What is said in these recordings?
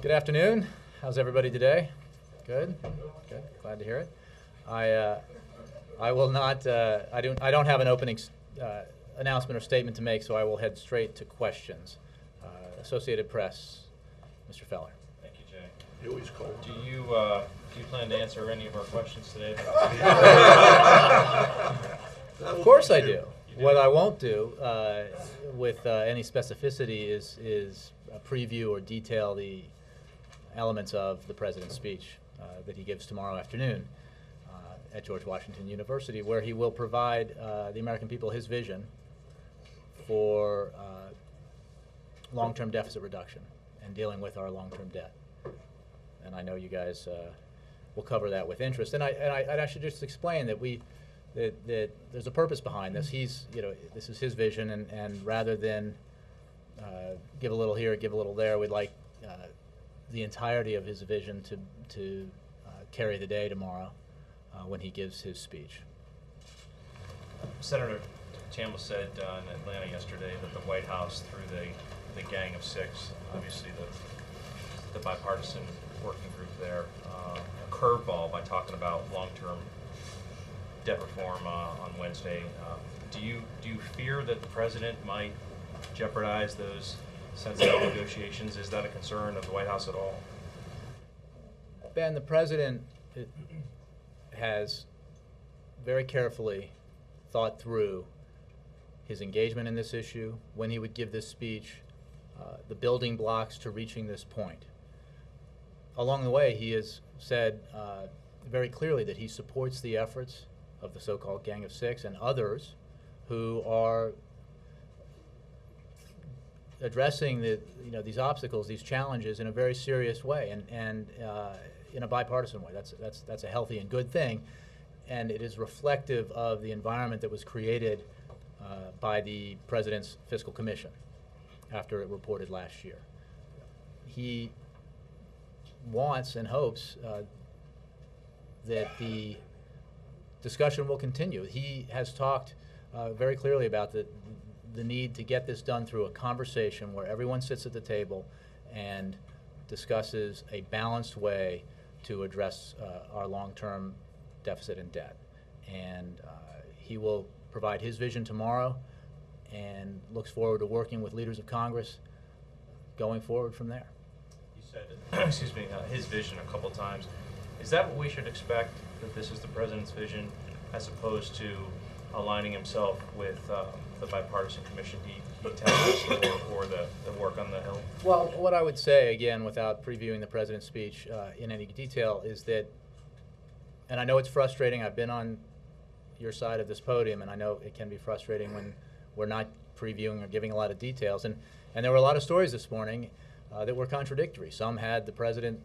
Good afternoon. How's everybody today? Good? Good. Glad to hear it. I will not, I don't have an opening announcement or statement to make, so I will head straight to questions. Associated Press, Mr. Feller. Thank you, Jay. He always cold. Do you plan to answer any of our questions today? Of course I do. What I won't do with any specificity is preview or detail the elements of the President's speech that he gives tomorrow afternoon at George Washington University, where he will provide the American people his vision for long-term deficit reduction and dealing with our long-term debt. And I know you guys will cover that with interest. And I should just explain that that there's a purpose behind this. This is his vision, and rather than give a little here, give a little there, we'd like the entirety of his vision to carry the day tomorrow when he gives his speech. Senator Chambliss said in Atlanta yesterday that the White House, through the Gang of Six, obviously the bipartisan working group there, a curveball by talking about long-term debt reform on Wednesday. Do you fear that the President might jeopardize those sensitive negotiations? Is that a concern of the White House at all? Ben, the President has very carefully thought through his engagement in this issue, when he would give this speech, the building blocks to reaching this point. Along the way, he has said very clearly that he supports the efforts of the so-called Gang of Six and others who are addressing these obstacles, these challenges in a very serious way and in a bipartisan way. That's a healthy and good thing, and it is reflective of the environment that was created by the President's Fiscal Commission after it reported last year. He wants and hopes that the discussion will continue. He has talked very clearly about the need to get this done through a conversation where everyone sits at the table and discusses a balanced way to address our long-term deficit and debt. And he will provide his vision tomorrow and looks forward to working with leaders of Congress going forward from there. You said, excuse me, his vision a couple times. Is that what we should expect, that this is the President's vision, as opposed to aligning himself with the bipartisan commission he tasked or the work on the Hill? Well, what I would say, again, without previewing the President's speech in any detail, is that, and I know it's frustrating, I've been on your side of this podium, and I know it can be frustrating when we're not previewing or giving a lot of details, and there were a lot of stories this morning that were contradictory. Some had the President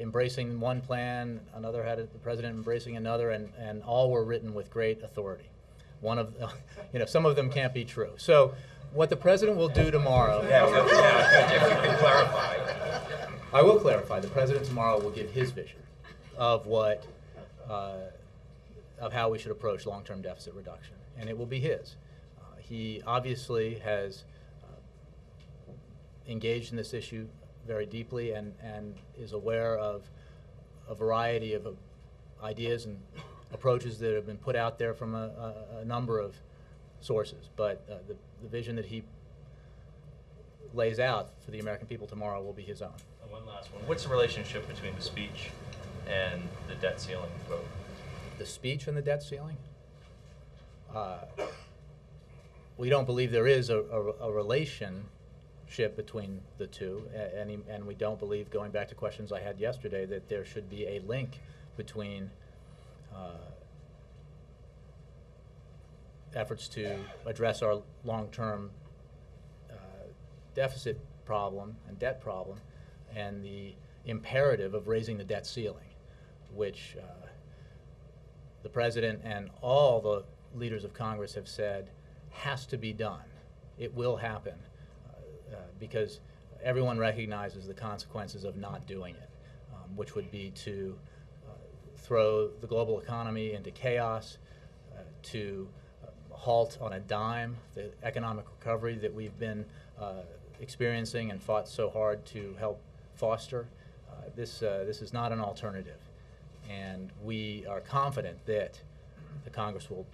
embracing one plan, another had the President embracing another, and all were written with great authority. One of, some of them can't be true. So, what the President will do tomorrow. If you can clarify. I will clarify. The President tomorrow will give his vision of what, of how we should approach long-term deficit reduction, and it will be his. He obviously has engaged in this issue very deeply and is aware of a variety of ideas and approaches that have been put out there from a number of sources. But the vision that he lays out for the American people tomorrow will be his own. And one last one. What's the relationship between the speech and the debt ceiling vote? The speech and the debt ceiling? We don't believe there is a relationship between the two, and we don't believe, going back to questions I had yesterday, that there should be a link between efforts to address our long-term deficit problem and debt problem and the imperative of raising the debt ceiling, which the President and all the leaders of Congress have said has to be done. It will happen because everyone recognizes the consequences of not doing it, which would be to throw the global economy into chaos, to halt on a dime the economic recovery that we've been experiencing and fought so hard to help foster. This is not an alternative, and we are confident that the Congress will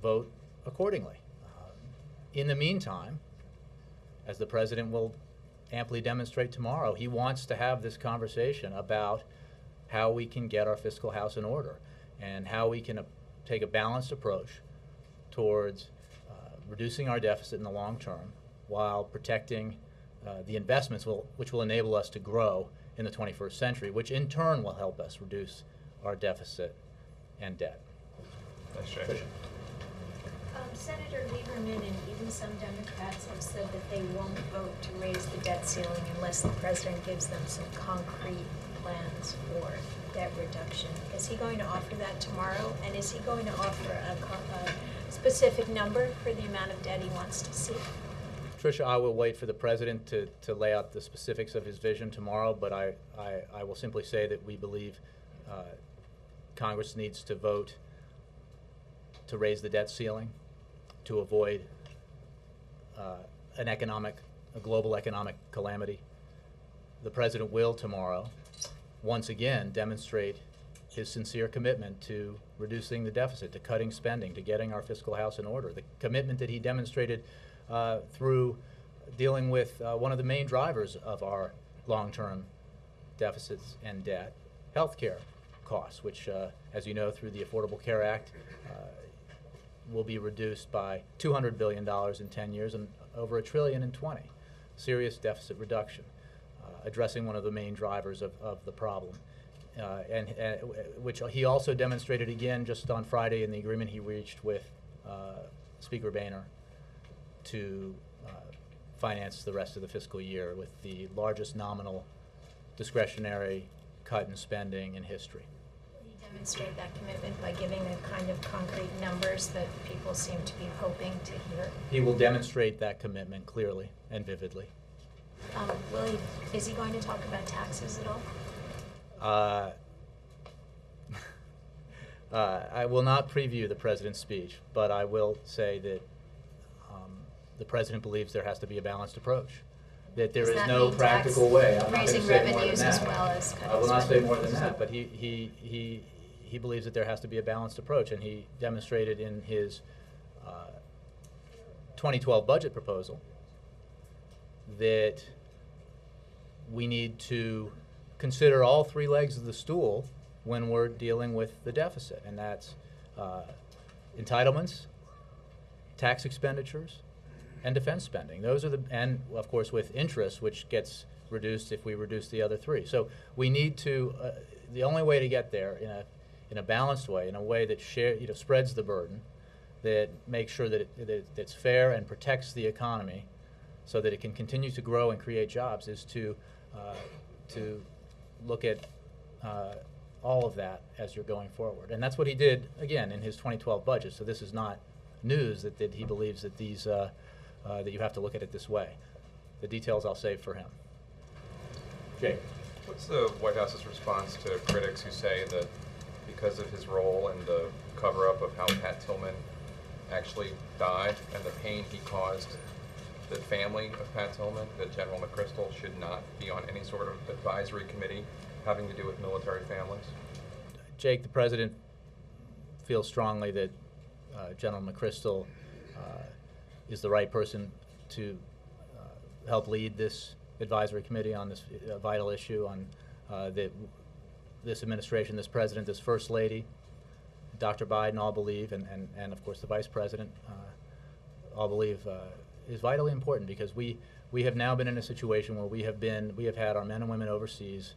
vote accordingly. In the meantime, as the President will amply demonstrate tomorrow, he wants to have this conversation about how we can get our fiscal house in order and how we can take a balanced approach towards reducing our deficit in the long term while protecting the investments which will enable us to grow in the 21st century, which in turn will help us reduce our deficit and debt. Thanks, Jay. Senator Lieberman and even some Democrats have said that they won't vote to raise the debt ceiling unless the President gives them some concrete plans for debt reduction. Is he going to offer that tomorrow? And is he going to offer a specific number for the amount of debt he wants to see? Tricia, I will wait for the President to lay out the specifics of his vision tomorrow, but I will simply say that we believe Congress needs to vote to raise the debt ceiling to avoid a global economic calamity. The President will tomorrow once again demonstrate his sincere commitment to reducing the deficit, to cutting spending, to getting our fiscal house in order. The commitment that he demonstrated through dealing with one of the main drivers of our long-term deficits and debt, healthcare costs, which, as you know, through the Affordable Care Act, will be reduced by $200 billion in 10 years and over $1 trillion in 20. Serious deficit reduction, addressing one of the main drivers of the problem. And which he also demonstrated again just on Friday in the agreement he reached with Speaker Boehner to finance the rest of the fiscal year with the largest nominal discretionary cut in spending in history. Will he demonstrate that commitment by giving the kind of concrete numbers that people seem to be hoping to hear? He will demonstrate that commitment clearly and vividly. Is he going to talk about taxes at all? I will not preview the President's speech, but I will say that the President believes there has to be a balanced approach, that there is no practical way. I'm not going to say more than that. I will not say more than that, but he believes that there has to be a balanced approach, and he demonstrated in his 2012 budget proposal that we need to consider all three legs of the stool when we're dealing with the deficit, and that's entitlements, tax expenditures, and defense spending. Those are and of course with interest, which gets reduced if we reduce the other three. So we need to, the only way to get there in a balanced way, in a way that spreads the burden, that makes sure that it's fair and protects the economy so that it can continue to grow and create jobs, is to look at all of that as you're going forward. And that's what he did, again, in his 2012 budget. So this is not news that he believes that these that you have to look at it this way. The details I'll save for him. Jake. What's the White House's response to critics who say that because of his role in the cover-up of how Pat Tillman actually died and the pain he caused the family of Pat Tillman, that General McChrystal should not be on any sort of advisory committee having to do with military families? Jake, the President feels strongly that General McChrystal is the right person to help lead this advisory committee on this vital issue, on this administration, this President, this First Lady, Dr. Biden all believe, and of course the Vice President all believe is vitally important, because we have now been in a situation where we have had our men and women overseas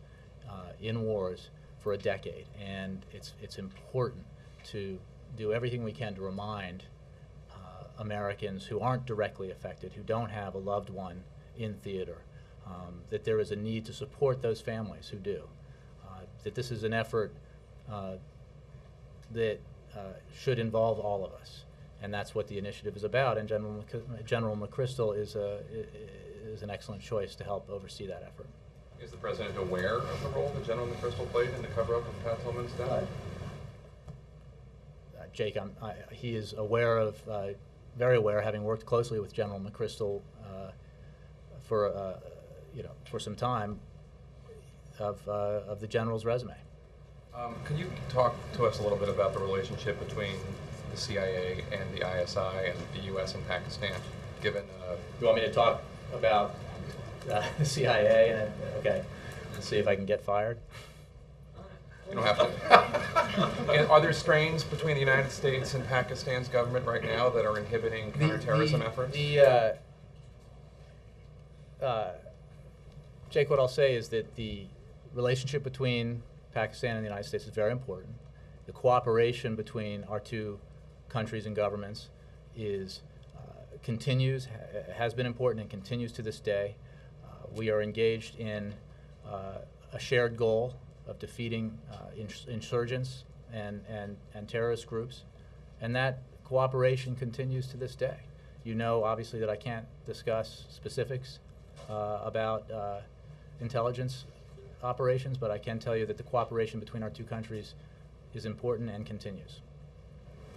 in wars for a decade, and it's important to do everything we can to remind Americans who aren't directly affected, who don't have a loved one in theater, that there is a need to support those families who do, that this is an effort that should involve all of us, and that's what the initiative is about, and General McChrystal is an excellent choice to help oversee that effort. Is the President aware of the role that General McChrystal played in the cover-up of Pat Tillman's death? Jake, he is aware of, very aware, having worked closely with General McChrystal for some time of the general's resume. Can you talk to us a little bit about the relationship between the CIA and the ISI and the U.S. and Pakistan, given... You want me to talk about the CIA? Okay, let's see if I can get fired. You don't have to. And are there strains between the United States and Pakistan's government right now that are inhibiting counterterrorism efforts? Jake, what I'll say is that the relationship between Pakistan and the United States is very important. The cooperation between our two countries and governments has been important and continues to this day. We are engaged in a shared goal of defeating insurgents and terrorist groups, and that cooperation continues to this day. You know, obviously, that I can't discuss specifics about intelligence operations, but I can tell you that the cooperation between our two countries is important and continues.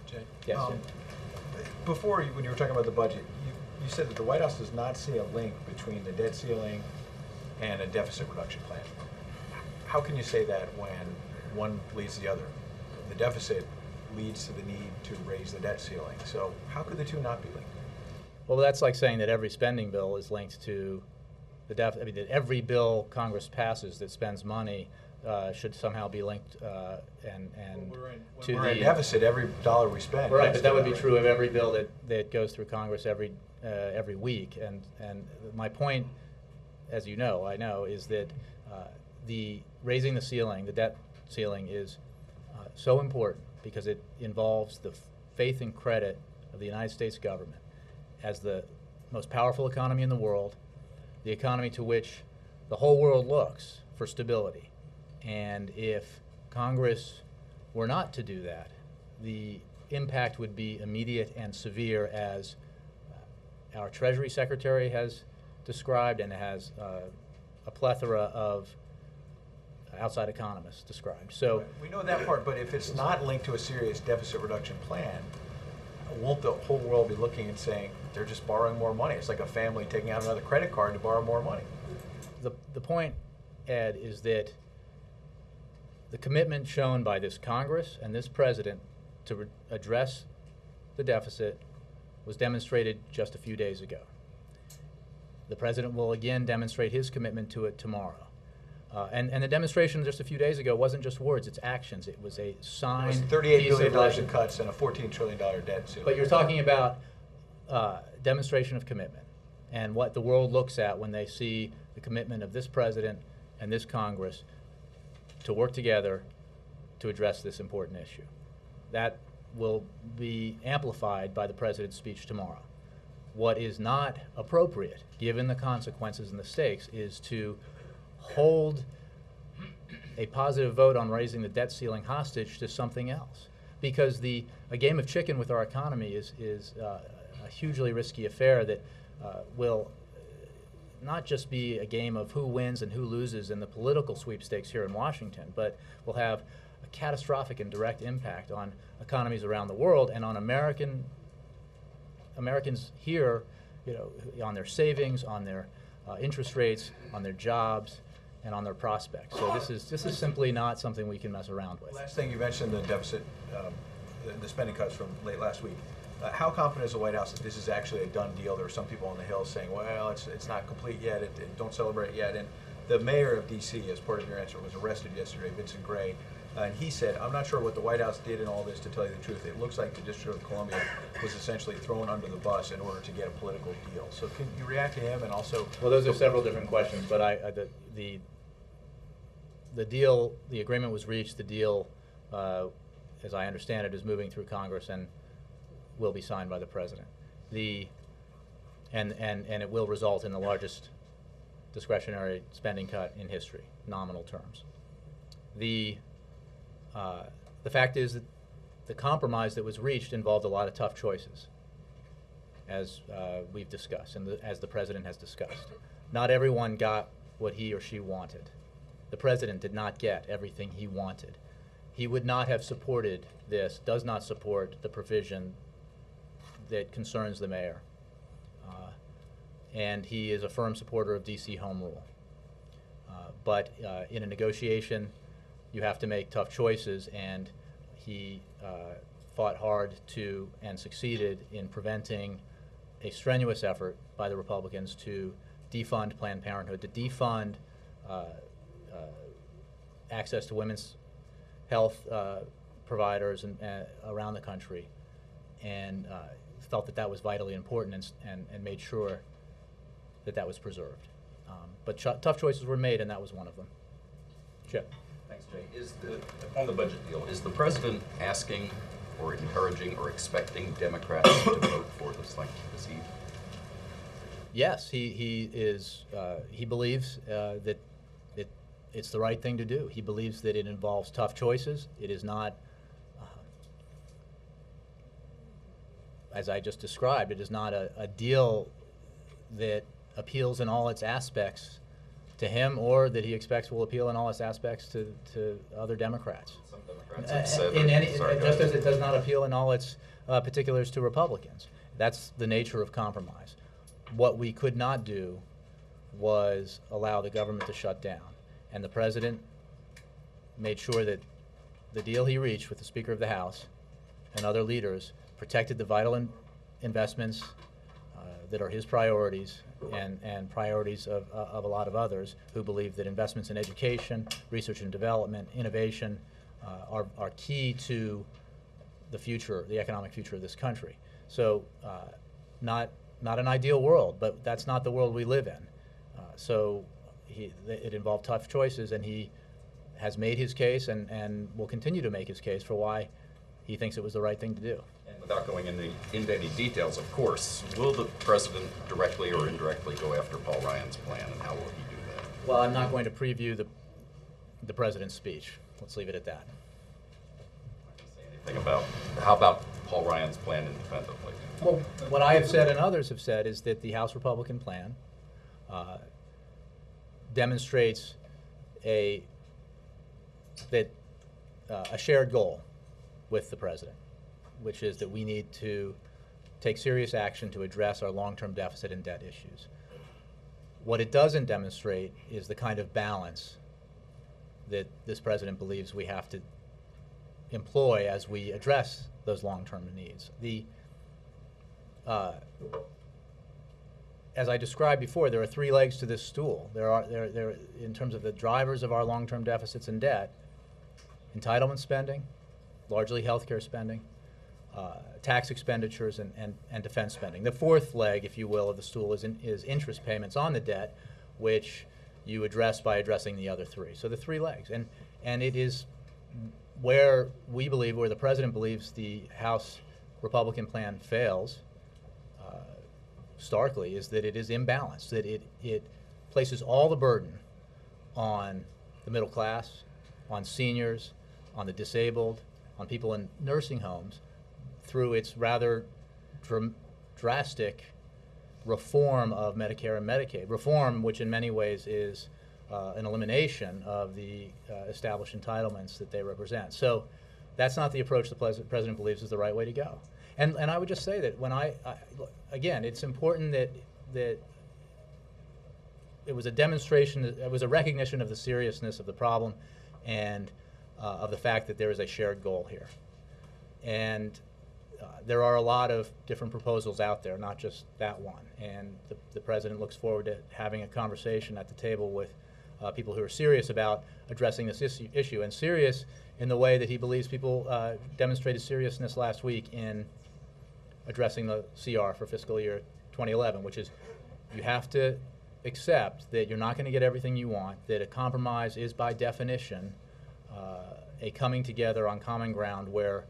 Jay? Yes. Before, when you were talking about the budget, you said that the White House does not see a link between the debt ceiling and a deficit reduction plan. How can you say that when one leads to the other? The deficit leads to the need to raise the debt ceiling. So how could the two not be linked? Well, that's like saying that every spending bill is linked to the deficit. I mean, that every bill Congress passes that spends money should somehow be linked and to we're in deficit every dollar we spend. Right, but that would be true of every bill that goes through Congress every week. And my point, as you know, I know, is that the raising the ceiling, the debt ceiling, is so important because it involves the faith and credit of the United States government as the most powerful economy in the world, the economy to which the whole world looks for stability. And if Congress were not to do that, the impact would be immediate and severe, as our Treasury Secretary has described and has a plethora of outside economists described. So we know that part, but if it's not linked to a serious deficit reduction plan, won't the whole world be looking and saying they're just borrowing more money? It's like a family taking out another credit card to borrow more money. The point, Ed, is that the commitment shown by this Congress and this President to address the deficit was demonstrated just a few days ago. The President will again demonstrate his commitment to it tomorrow. And the demonstration just a few days ago wasn't just words, it's actions. It was a signed It was $38 piece of billion in legislation. cuts and a $14 trillion debt ceiling. But you're talking about demonstration of commitment and what the world looks at when they see the commitment of this President and this Congress to work together to address this important issue. That will be amplified by the President's speech tomorrow. What is not appropriate, given the consequences and the stakes, is to hold a positive vote on raising the debt ceiling hostage to something else. Because a game of chicken with our economy is a hugely risky affair that will not just be a game of who wins and who loses in the political sweepstakes here in Washington, but will have a catastrophic and direct impact on economies around the world and on Americans here, on their savings, on their interest rates, on their jobs, and on their prospects. So this is simply not something we can mess around with. Last thing, you mentioned the deficit, the spending cuts from late last week. How confident is the White House that this is actually a done deal? There are some people on the Hill saying, well, it's not complete yet, don't celebrate it yet. And the mayor of D.C., as part of your answer, was arrested yesterday, Vincent Gray, and he said, I'm not sure what the White House did in all this, to tell you the truth. It looks like the District of Columbia was essentially thrown under the bus in order to get a political deal. So can you react to him? And also... Well, those are several different questions, but the deal, the agreement was reached. The deal, as I understand it, is moving through Congress and will be signed by the President. And it will result in the largest discretionary spending cut in history, nominal terms. The fact is that the compromise that was reached involved a lot of tough choices, as we've discussed and as the President has discussed. Not everyone got what he or she wanted. The President did not get everything he wanted. He would not have supported this, does not support the provision that concerns the mayor. And he is a firm supporter of D.C. home rule. but in a negotiation, you have to make tough choices, and he fought hard to and succeeded in preventing a strenuous effort by the Republicans to defund Planned Parenthood, to defund access to women's health providers around the country, and felt that that was vitally important and made sure that that was preserved. But tough choices were made, and that was one of them. Chip. Thanks, Jay. On the budget deal, is the president asking or encouraging or expecting Democrats to vote for this eve? Yes, he is. He believes that it's the right thing to do. He believes that it involves tough choices. It is not, as I just described, it is not a deal that appeals in all its aspects to him, or that he expects will appeal in all its aspects to other Democrats. Some Democrats have said just as it does not appeal in all its particulars to Republicans. That's the nature of compromise. What we could not do was allow the government to shut down. And the president made sure that the deal he reached with the Speaker of the House and other leaders protected the vital investments that are his priorities and priorities of a lot of others who believe that investments in education, research and development, innovation are key to the future, the economic future of this country. So not an ideal world, but that's not the world we live in. So it involved tough choices, and he has made his case and will continue to make his case for why he thinks it was the right thing to do. And without going into any details, of course, will the president directly or indirectly go after Paul Ryan's plan, and how will he do that? Well, I'm not going to preview the president's speech. Let's leave it at that. Anything about, how about Paul Ryan's plan independently? Well, what I have said and others have said is that the House Republican plan demonstrates a shared goal with the president, which is that we need to take serious action to address our long-term deficit and debt issues. What it doesn't demonstrate is the kind of balance that this president believes we have to employ as we address those long-term needs. As I described before, there are three legs to this stool. There in terms of the drivers of our long-term deficits and debt: entitlement spending, largely healthcare spending, tax expenditures, and defense spending. The fourth leg, if you will, of the stool is interest payments on the debt, which you address by addressing the other three. So the three legs, and it is where we believe, where the president believes the House Republican plan fails starkly, is that it is imbalanced, that it places all the burden on the middle class, on seniors, on the disabled, on people in nursing homes, through its rather drastic reform of Medicare and Medicaid. Reform which in many ways is an elimination of the established entitlements that they represent. So that's not the approach the president believes is the right way to go. And I would just say that when again, it's important that it was a demonstration, it was a recognition of the seriousness of the problem and of the fact that there is a shared goal here. And there are a lot of different proposals out there, not just that one. And the president looks forward to having a conversation at the table with people who are serious about addressing this issue, and serious in the way that he believes people demonstrated seriousness last week in addressing the CR for fiscal year 2011, which is you have to accept that you're not going to get everything you want, that a compromise is by definition a coming together on common ground where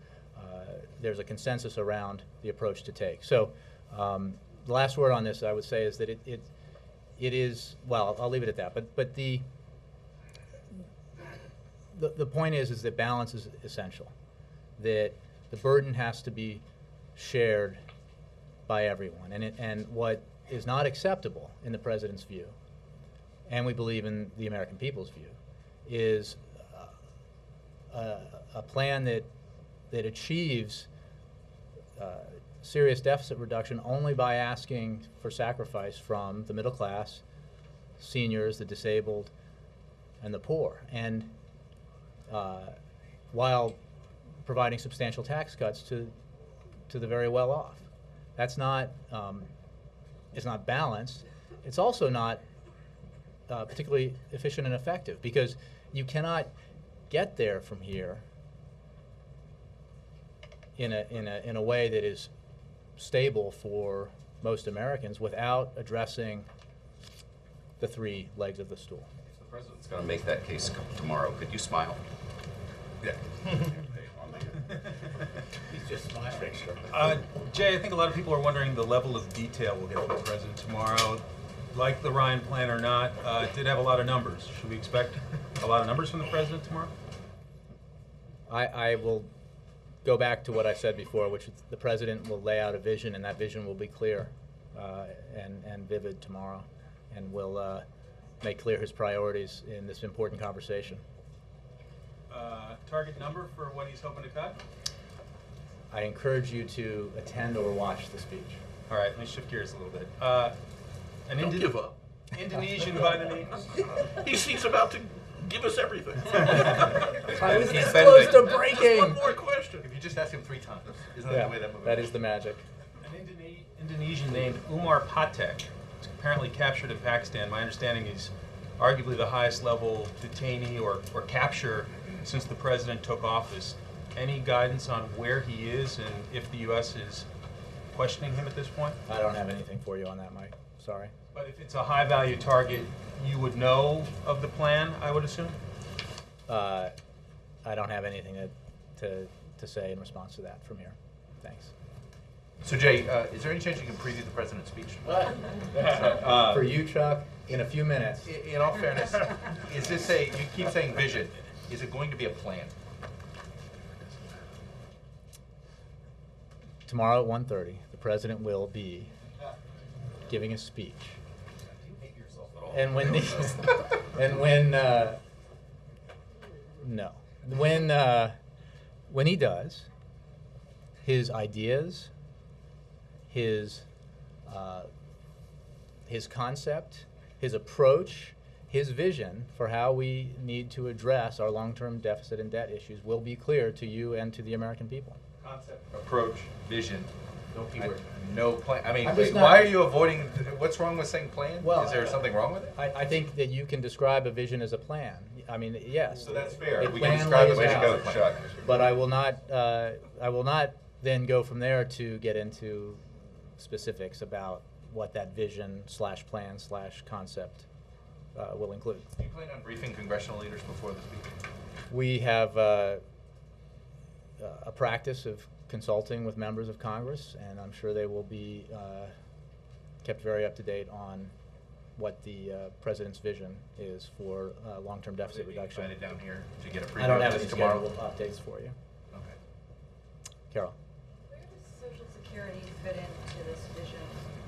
there's a consensus around the approach to take. So the last word on this, I would say, is that it is, well, I'll leave it at that, but the point is that balance is essential, that the burden has to be shared by everyone, and what is not acceptable in the president's view, and we believe in the American people's view, is a plan that achieves serious deficit reduction only by asking for sacrifice from the middle class, seniors, the disabled, and the poor, and while providing substantial tax cuts to the very well off. That's not, it's not balanced. It's also not particularly efficient and effective, because you cannot get there from here in a way that is stable for most Americans without addressing the three legs of the stool. If the president's going to make that case tomorrow, could you smile? Yeah. He's just smiling. Jay, I think a lot of people are wondering the level of detail we'll get from the president tomorrow. Like the Ryan plan or not, it did have a lot of numbers. Should we expect a lot of numbers from the president tomorrow? I will go back to what I said before, which is the president will lay out a vision, and that vision will be clear and vivid tomorrow, and will make clear his priorities in this important conversation. Target number for what he's hoping to cut? I encourage you to attend or watch the speech. All right, let me shift gears a little bit. Don't give up. Indonesian Vietnamese. He's about to give us everything. I was He's this bending. close to One breaking. more question. If you just ask him 3 times, isn't that Yeah, the way that movie that goes? is the magic. An Indonesian named Umar Patek was apparently captured in Pakistan. My understanding is arguably the highest level detainee or capture since the president took office. Any guidance on where he is and if the U.S. is questioning him at this point? I don't have anything for you on that, Mike. Sorry. But if it's a high-value target, you would know of the plan, I would assume? I don't have anything to say in response to that from here. Thanks. So Jay, is there any chance you can preview the president's speech? For you, Chuck, in a few minutes. In all fairness, is this you keep saying vision, is it going to be a plan? Tomorrow at 1:30, the president will be giving a speech. And when when he does, his ideas, his concept, his approach, his vision for how we need to address our long-term deficit and debt issues will be clear to you and to the American people. Concept, approach, vision. No keyword. No plan. I mean, I'm just why not- are you avoiding? What's wrong with saying plan? Well, is there something wrong with it? I think that you can describe a vision as a plan. I mean, yes. So that's fair. A We plan can describe lays it as out. a plan. Chuck. But I will not then go from there to get into specifics about what that vision / plan / concept will include. Do you plan on briefing congressional leaders before the speech? We have a practice of consulting with members of Congress, and I'm sure they will be kept very up to date on what the president's vision is for long-term deficit Will they be reduction. invited down here to get a preview I don't of have this any tomorrow. scheduled updates for you. Okay. Carol. Where does Social Security fit into this vision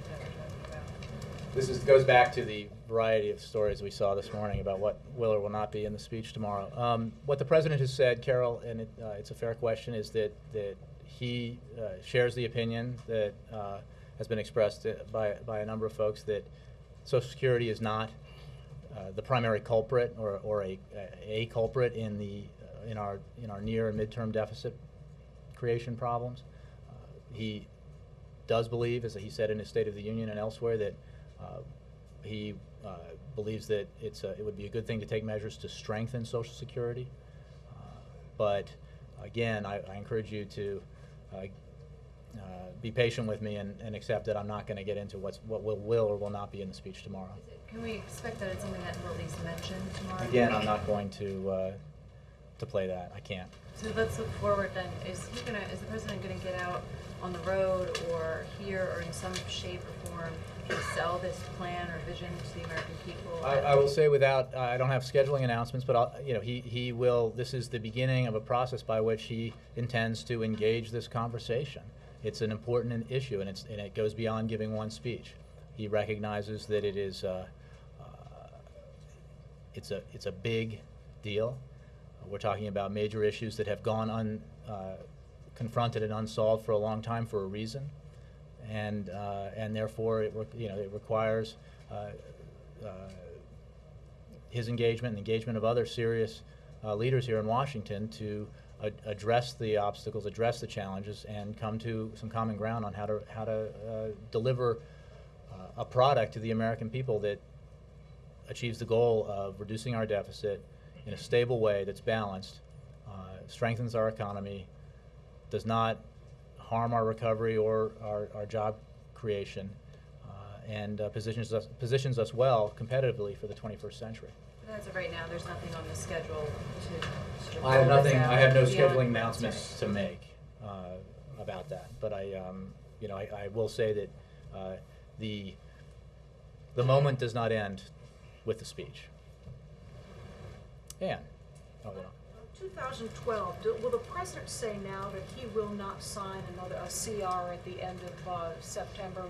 that we're talking about? This goes back to the variety of stories we saw this morning about what will or will not be in the speech tomorrow. What the president has said, Carol, and it's a fair question, is that he shares the opinion that has been expressed by a number of folks that Social Security is not the primary culprit or a culprit in our near and midterm deficit creation problems. He does believe, as he said in his State of the Union and elsewhere, that he believes that it would be a good thing to take measures to strengthen Social Security. But again, I encourage you to be patient with me and accept that I'm not going to get into what will or will not be in the speech tomorrow. Can we expect that it's something that will at least mentioned tomorrow? Again, I'm not going to play that. I can't. So let's look forward then. Is the president gonna get out on the road or here or in some shape or form to sell this plan or vision to the American people? I will say I don't have scheduling announcements, but he will. This is the beginning of a process by which he intends to engage this conversation. It's an important issue, and it goes beyond giving one speech. He recognizes that it is it's a big deal. We're talking about major issues that have gone confronted and unsolved for a long time for a reason, and therefore it requires his engagement and engagement of other serious leaders here in Washington to address the obstacles, address the challenges, and come to some common ground on how to deliver a product to the American people that achieves the goal of reducing our deficit in a stable way that's balanced, strengthens our economy, does not harm our recovery or our job creation, and positions us well competitively for the 21st century. As of right now, there's nothing on the schedule to sort of I have roll this nothing. out I have no beyond scheduling that's announcements to make about that. But I will say that the moment does not end with the speech. Ann. Oh, yeah. 2012, will the president say now that he will not sign a CR at the end of September?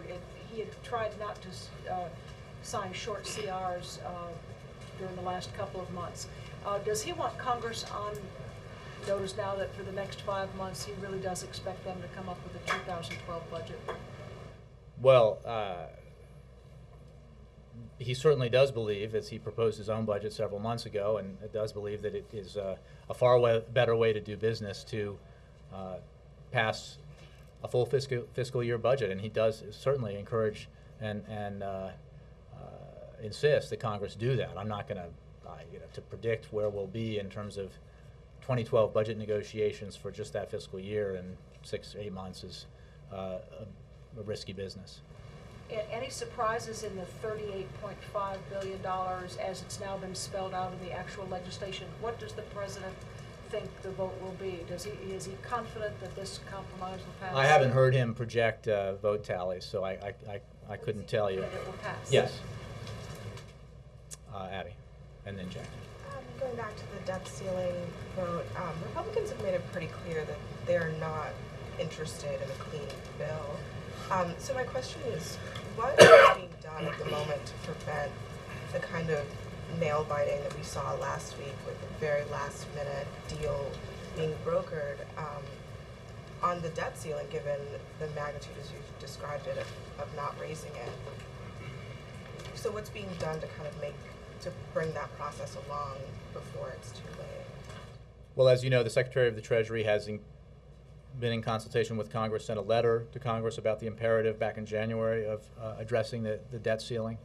He had tried not to sign short CRs during the last couple of months. Does he want Congress on notice now that for the next 5 months he really does expect them to come up with a 2012 budget? Well, he certainly does believe, as he proposed his own budget several months ago, and does believe that it is a far better way to do business to pass a full fiscal year budget, and he does certainly encourage and insist that Congress do that. I'm not going to predict where we'll be in terms of 2012 budget negotiations for just that fiscal year, and 6 or 8 months is a risky business. Any surprises in the $38.5 billion as it's now been spelled out in the actual legislation? What does the president think the vote will be? Is he confident that this compromise will pass? I haven't heard him project vote tallies, so I couldn't tell you. That it will pass? Yes. Abby, and then Jackie. Going back to the debt ceiling vote, Republicans have made it pretty clear that they're not interested in a clean bill. So my question is, what is being done at the moment to prevent the kind of nail biting that we saw last week with the very last minute deal being brokered on the debt ceiling, given the magnitude as you've described it of not raising it? So what's being done to kind of to bring that process along before it's too late? Well, as you know, the Secretary of the Treasury has been in consultation with Congress, sent a letter to Congress about the imperative back in January of addressing the debt ceiling.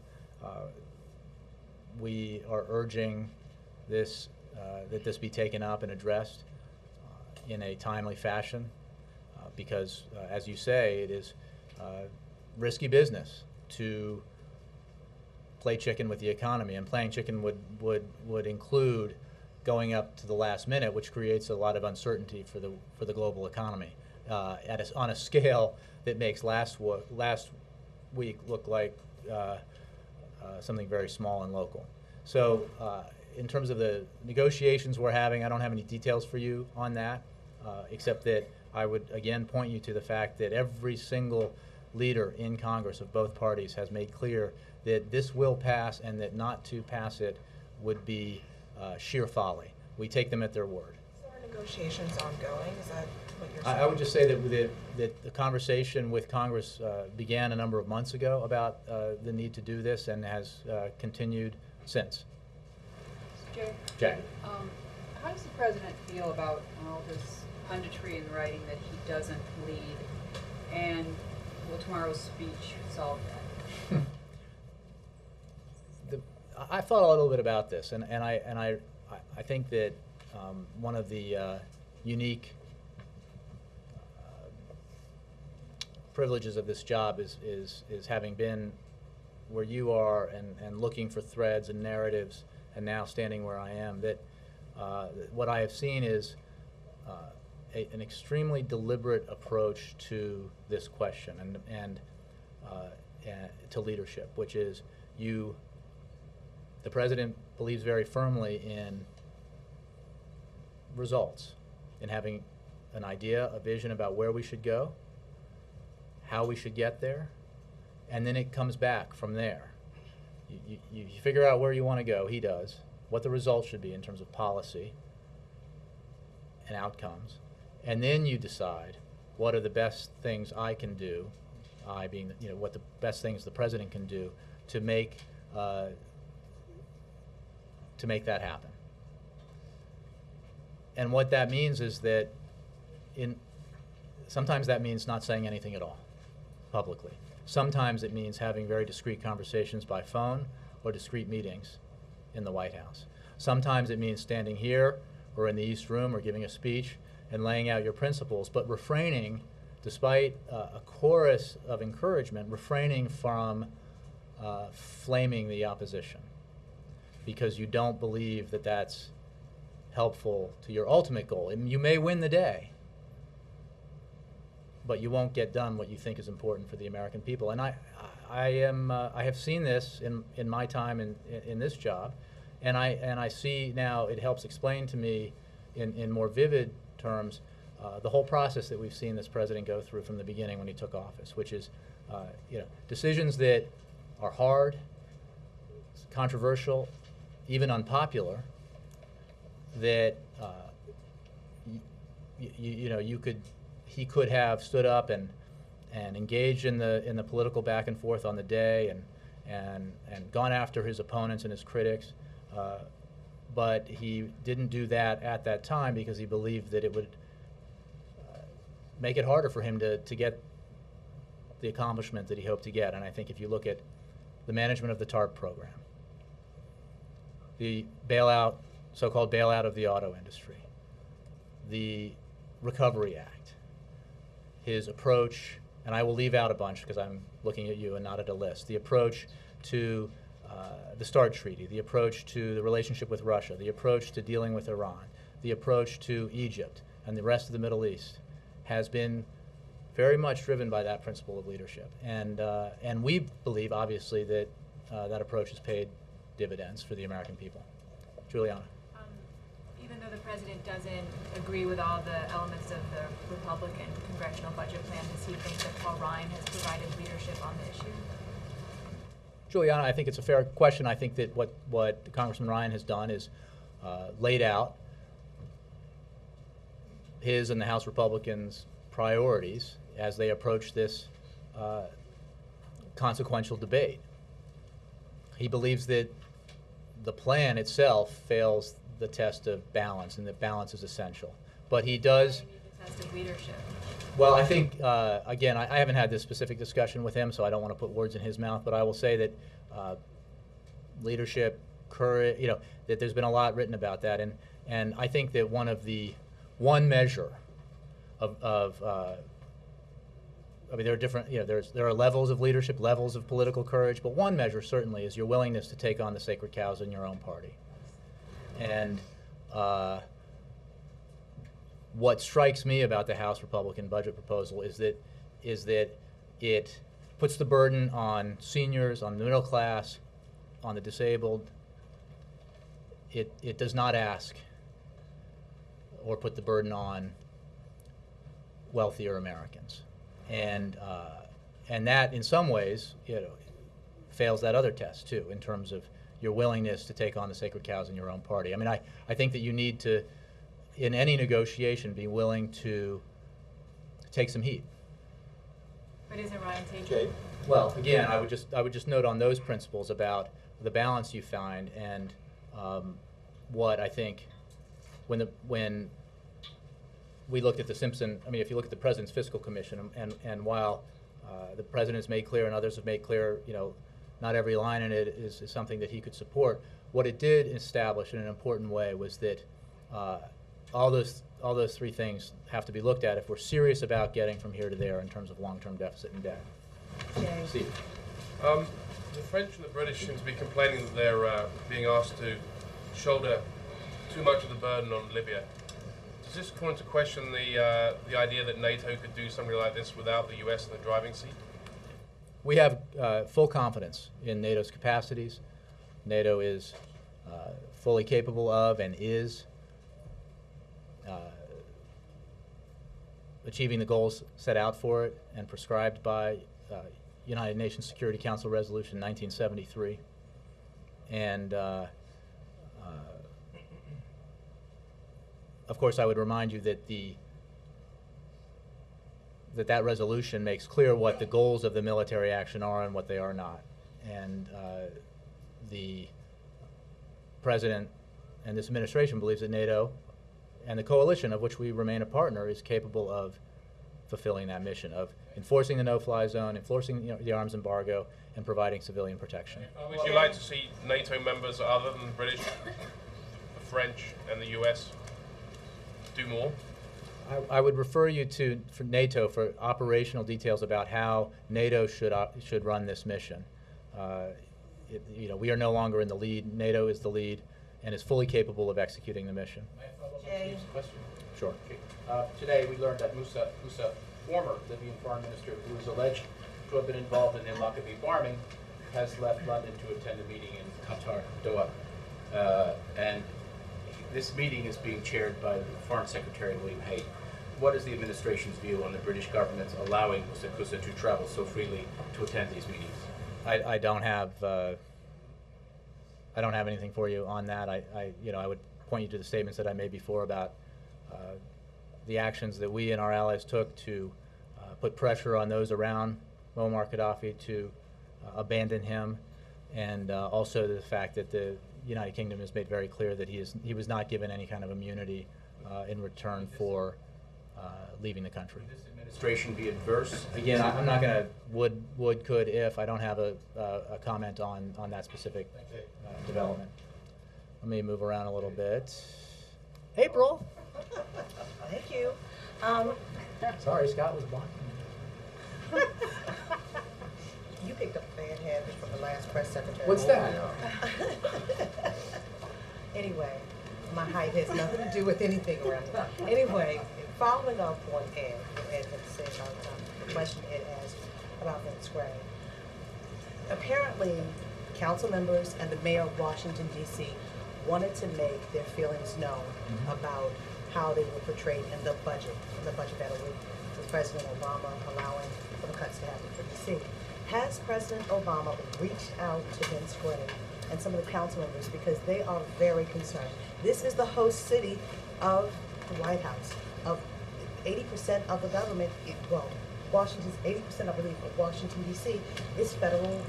We are urging this that this be taken up and addressed in a timely fashion because, as you say, it is risky business to play chicken with the economy, and playing chicken would include going up to the last minute, which creates a lot of uncertainty for the global economy on a scale that makes last week look like something very small and local. So in terms of the negotiations we're having, I don't have any details for you on that, except that I would again point you to the fact that every single leader in Congress of both parties has made clear that this will pass, and that not to pass it would be sheer folly. We take them at their word. So are negotiations ongoing? Is that what you're saying? I would just say that the conversation with Congress began a number of months ago about the need to do this, and has continued since. Jackie. How does the president feel about all this punditry in writing that he doesn't lead, and will tomorrow's speech solve that? I thought a little bit about this, and I think that one of the unique privileges of this job is having been where you are and looking for threads and narratives, and now standing where I am. That what I have seen is an extremely deliberate approach to this question and to leadership, which is the president believes very firmly in results, in having an idea, a vision about where we should go, how we should get there, and then it comes back from there. You figure out where you want to go, he does, what the results should be in terms of policy and outcomes, and then you decide what are the best things I can do, I being, what the best things the president can do to make to make that happen. And what that means is that sometimes that means not saying anything at all publicly. Sometimes it means having very discreet conversations by phone or discreet meetings in the White House. Sometimes it means standing here or in the East Room or giving a speech and laying out your principles, but refraining, despite a chorus of encouragement, refraining from flaming the opposition because you don't believe that that's helpful to your ultimate goal. And you may win the day, but you won't get done what you think is important for the American people. And I have seen this in my time in this job, and I see now it helps explain to me in more vivid terms the whole process that we've seen this president go through from the beginning when he took office, which is decisions that are hard, controversial, even unpopular, that he could have stood up and engaged in the political back and forth on the day and gone after his opponents and his critics, but he didn't do that at that time because he believed that it would make it harder for him to get the accomplishment that he hoped to get. And I think if you look at the management of the TARP program, the bailout, so-called bailout of the auto industry, the Recovery Act, his approach, and I will leave out a bunch because I'm looking at you and not at a list, the approach to the START Treaty, the approach to the relationship with Russia, the approach to dealing with Iran, the approach to Egypt and the rest of the Middle East has been very much driven by that principle of leadership. And we believe, obviously, that that approach has paid dividends for the American people. Juliana. Even though the president doesn't agree with all the elements of the Republican congressional budget plan, does he think that Paul Ryan has provided leadership on the issue? Juliana, I think it's a fair question. I think that what Congressman Ryan has done is laid out his and the House Republicans' priorities as they approach this consequential debate. He believes that the plan itself fails the test of balance, and that balance is essential. But he does. The test of leadership. Well, I think again, I haven't had this specific discussion with him, so I don't want to put words in his mouth. But I will say that leadership, courage, that there's been a lot written about that, and I think that one measure of I mean, there are different, there are levels of leadership, levels of political courage, but one measure certainly is your willingness to take on the sacred cows in your own party. And what strikes me about the House Republican budget proposal is that it puts the burden on seniors, on the middle class, on the disabled. It does not ask or put the burden on wealthier Americans. And that, in some ways, fails that other test too, in terms of your willingness to take on the sacred cows in your own party. I mean, I think that you need to, in any negotiation, be willing to take some heat. But isn't Ryan taking? Well, again, I would just note on those principles about the balance you find and what I think when we looked at the Simpson, I mean, if you look at the President's Fiscal Commission, and while the President's made clear and others have made clear, not every line in it is something that he could support, what it did establish in an important way was that all those three things have to be looked at if we're serious about getting from here to there in terms of long-term deficit and debt. Steve. The French and the British seem to be complaining that they're being asked to shoulder too much of the burden on Libya. Does this call into question the idea that NATO could do something like this without the U.S. in the driving seat? We have full confidence in NATO's capacities. NATO is fully capable of and is achieving the goals set out for it and prescribed by United Nations Security Council Resolution 1973. And of course, I would remind you that that resolution makes clear what the goals of the military action are and what they are not. And the President and this administration believes that NATO and the coalition of which we remain a partner is capable of fulfilling that mission of enforcing the no-fly zone, enforcing the arms embargo, and providing civilian protection. Would you like to see NATO members other than the British, the French, and the US do more? I would refer you to NATO for operational details about how NATO should run this mission. We are no longer in the lead. NATO is the lead and is fully capable of executing the mission. May I follow up on Steve's question? Sure. Okay. Today, we learned that Musa, former Libyan foreign minister who is alleged to have been involved in the Lockerbie bombing, has left London to attend a meeting in Qatar, Doha. And this meeting is being chaired by the Foreign Secretary William Hague. What is the administration's view on the British government allowing Musa Kusa to travel so freely to attend these meetings? I don't have anything for you on that. I would point you to the statements that I made before about the actions that we and our allies took to put pressure on those around Muammar Gaddafi to abandon him, and also the fact that the United Kingdom has made very clear that he was not given any kind of immunity in return for leaving the country. Would this administration be adverse? Again, I'm not going to would, could, if. I don't have a comment on that specific development. Let me move around a little bit. April. Thank you. Sorry, Scott was blocking. You picked up a bad habit from the last press secretary. What's that? Anyway, my height has nothing to do with anything around here. Anyway, following up on Ed, what Ed had said about the question Ed asked about Vince Gray. Apparently, council members and the mayor of Washington, D.C. wanted to make their feelings known about how they were portrayed in the budget battle with President Obama allowing for the cuts to happen for D.C. Has President Obama reached out to Vince Gray and some of the council members because they are very concerned? This is the host city of the White House. Of 80% of the government, Washington's 80%, I believe, of Washington, D.C. is federal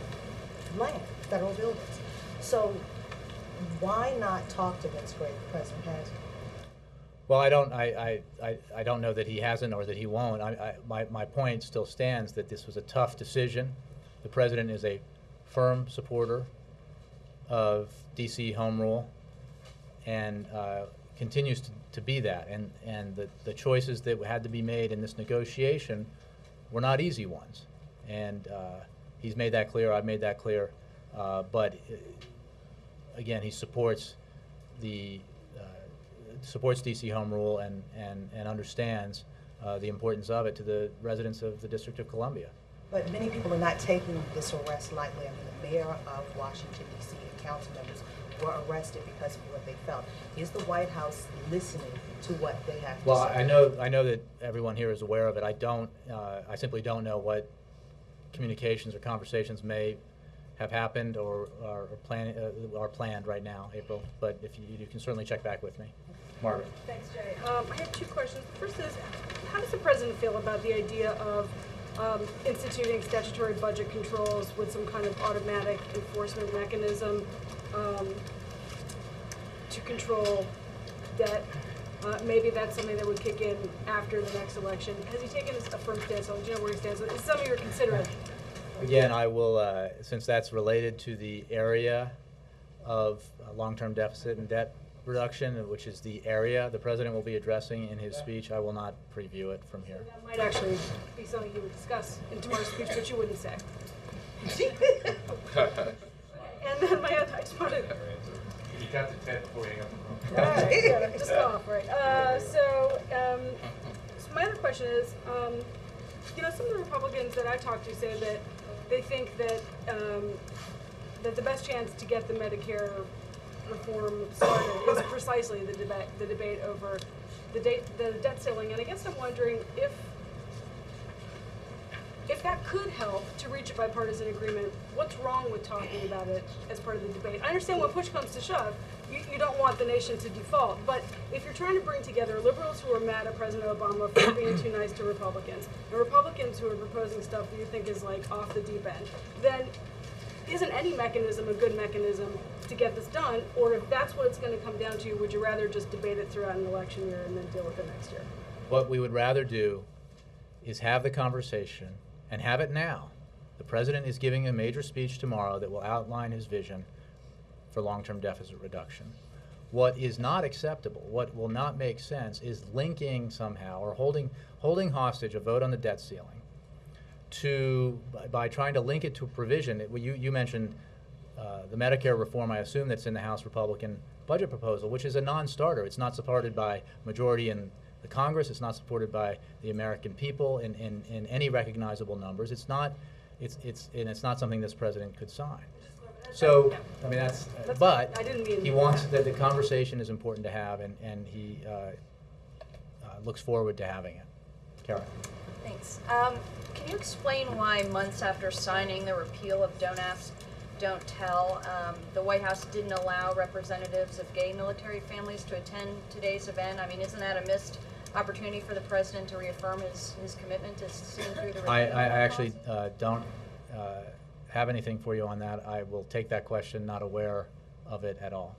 land, federal buildings. So why not talk to Vince Gray? The president has. Well, I don't know that he hasn't or that he won't. My point still stands that this was a tough decision. The president is a firm supporter of D.C. home rule and continues to be that. And the choices that had to be made in this negotiation were not easy ones. And he's made that clear. I've made that clear. But again, he supports D.C. home rule and understands the importance of it to the residents of the District of Columbia. But many people are not taking this arrest lightly. I mean, the mayor of Washington, D.C. and council members were arrested because of what they felt. Is the White House listening to what they have to say? Well, I know that everyone here is aware of it. I simply don't know what communications or conversations may have happened or are planned right now, April. But if you can certainly check back with me. Margaret. Thanks, Jay. I have two questions. The first is, how does the president feel about the idea of instituting statutory budget controls with some kind of automatic enforcement mechanism to control debt? Maybe that's something that would kick in after the next election. Has he taken a firm stance on, do you know where he stands? Is it something you're considering? Again, I will, since that's related to the area of long-term deficit and debt reduction, which is the area the president will be addressing in his speech, I will not preview it from here. That might actually be something you would discuss in tomorrow's speech, but you wouldn't say. And then my other, I just wanted. You got the 10 before you hang up the phone. Right, yeah, just off, right. So my other question is, some of the Republicans that I talked to say that they think that that the best chance to get the Medicare reform started is precisely the debate over the debt ceiling. And I guess I'm wondering if that could help to reach a bipartisan agreement, what's wrong with talking about it as part of the debate? I understand when push comes to shove, you don't want the nation to default, but if you're trying to bring together liberals who are mad at President Obama for being too nice to Republicans, and Republicans who are proposing stuff that you think is like off the deep end, then isn't any mechanism a good mechanism to get this done, or if that's what it's gonna come down to, would you rather just debate it throughout an election year and then deal with it next year? What we would rather do is have the conversation and have it now. The president is giving a major speech tomorrow that will outline his vision for long-term deficit reduction. What is not acceptable, what will not make sense, is linking somehow or holding hostage a vote on the debt ceiling by trying to link it to a provision. You mentioned the Medicare reform, I assume, that's in the House Republican budget proposal, which is a non-starter. It's not supported by majority in the Congress. It's not supported by the American people in any recognizable numbers. It's not something this president could sign. So, I mean, but I didn't mean he wants that the conversation is important to have, and he looks forward to having it. Karen. Thanks. Can you explain why months after signing the repeal of Don't Ask, Don't Tell, the White House didn't allow representatives of gay military families to attend today's event? I mean, isn't that a missed opportunity for the president to reaffirm his commitment to seeing through the repeal? I actually don't have anything for you on that. I will take that question, not aware of it at all.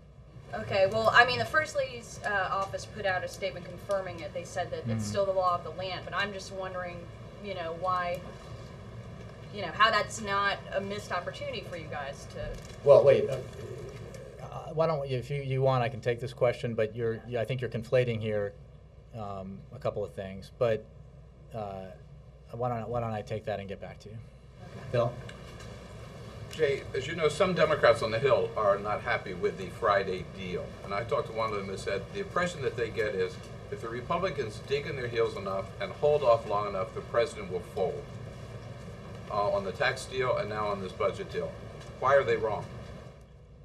Okay, well, I mean, the First Lady's office put out a statement confirming it. They said that it's still the law of the land, but I'm just wondering, why, how that's not a missed opportunity for you guys to... Well, wait. Why don't if you want, I can take this question, but I think you're conflating here a couple of things. But why don't I take that and get back to you? Okay. Bill? Jay, as you know, some Democrats on the Hill are not happy with the Friday deal. And I talked to one of them who said the impression that they get is if the Republicans dig in their heels enough and hold off long enough, the president will fold on the tax deal and now on this budget deal. Why are they wrong?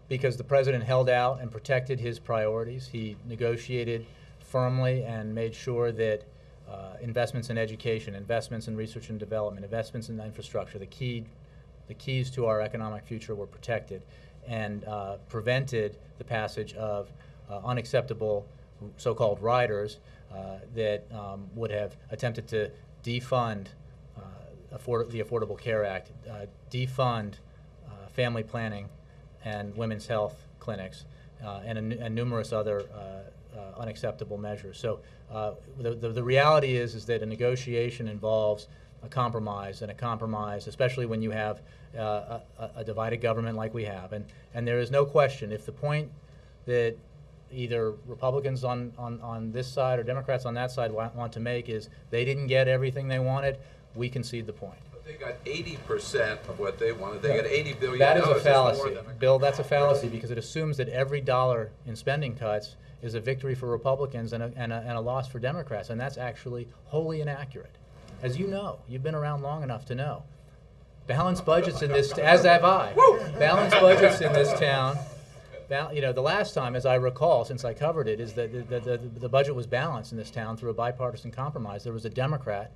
Because the president held out and protected his priorities. He negotiated firmly and made sure that investments in education, investments in research and development, investments in infrastructure, the keys to our economic future were protected, and prevented the passage of unacceptable so-called riders that would have attempted to defund the Affordable Care Act, defund family planning and women's health clinics, and numerous other unacceptable measures. So the reality is that a negotiation involves a compromise, and a compromise, especially when you have a divided government like we have. And there is no question, if the point that either Republicans on this side or Democrats on that side want to make is they didn't get everything they wanted, we concede the point. But they got 80% of what they wanted. They got $80 billion. That is a fallacy. Bill, that's a fallacy because it assumes that every dollar in spending cuts is a victory for Republicans and a loss for Democrats, and that's actually wholly inaccurate. As you know, you've been around long enough to know. Balanced budgets in this, as have I, balanced budgets in this town, the last time, as I recall, since I covered it, is that the budget was balanced in this town through a bipartisan compromise. There was a Democrat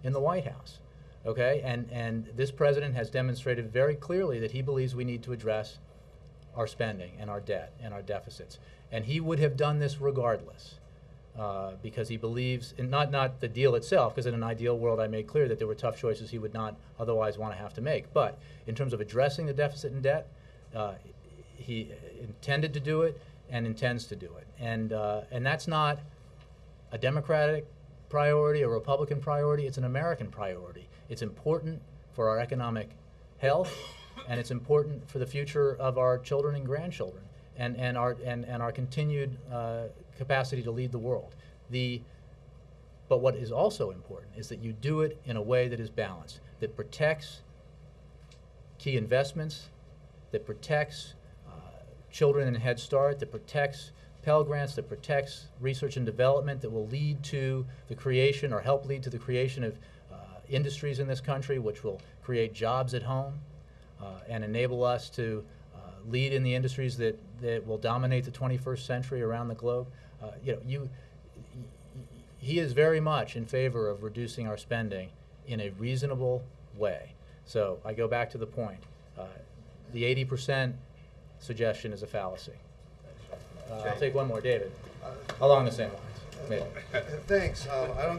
in the White House, okay? And this president has demonstrated very clearly that he believes we need to address our spending and our debt and our deficits. And he would have done this regardless. Because he believes in not the deal itself, because in an ideal world I made clear that there were tough choices he would not otherwise want to have to make. But in terms of addressing the deficit and debt, he intended to do it and intends to do it. And that's not a Democratic priority, a Republican priority. It's an American priority. It's important for our economic health, and it's important for the future of our children and grandchildren, and our continued capacity to lead the world. But what is also important is that you do it in a way that is balanced, that protects key investments, that protects children in Head Start, that protects Pell Grants, that protects research and development, that will lead to the creation or help lead to the creation of industries in this country, which will create jobs at home and enable us to lead in the industries that will dominate the 21st century around the globe. He is very much in favor of reducing our spending in a reasonable way. So I go back to the point. The 80% suggestion is a fallacy. I'll take one more, David, along the same lines. Maybe. Thanks. I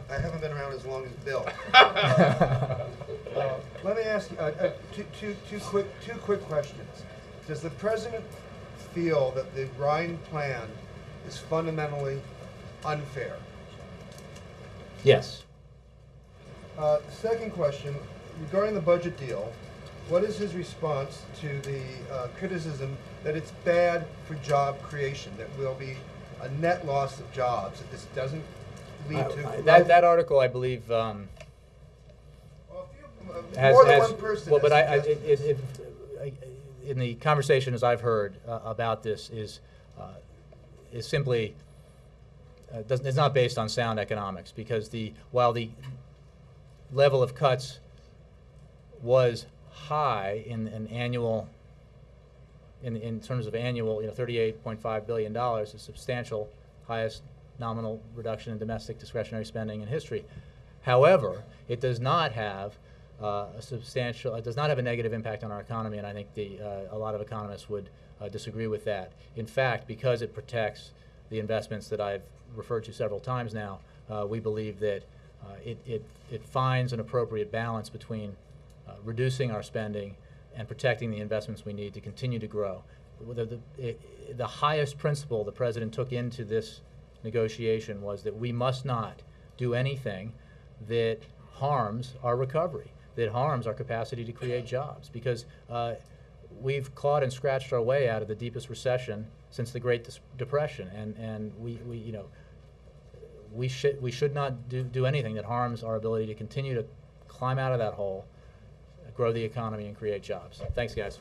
haven't been around as long as Bill. Let me ask you two quick questions. Does the president feel that the Ryan plan is fundamentally unfair? Yes. Second question, regarding the budget deal, what is his response to the criticism that it's bad for job creation, that will be a net loss of jobs, that this doesn't lead to That article, I believe, has more than one person well, but has suggested in the conversations I've heard about this is simply it's not based on sound economics, because while the level of cuts was high in terms of annual, $38.5 billion, a substantial, highest nominal reduction in domestic discretionary spending in history. However, it does not have it does not have a negative impact on our economy, and I think a lot of economists would disagree with that. In fact, because it protects the investments that I've referred to several times now, we believe that it finds an appropriate balance between reducing our spending and protecting the investments we need to continue to grow. The highest principle the President took into this negotiation was that we must not do anything that harms our recovery, that harms our capacity to create jobs, because we've clawed and scratched our way out of the deepest recession since the Great Depression, and we should not do anything that harms our ability to continue to climb out of that hole, grow the economy, and create jobs. Thanks, guys.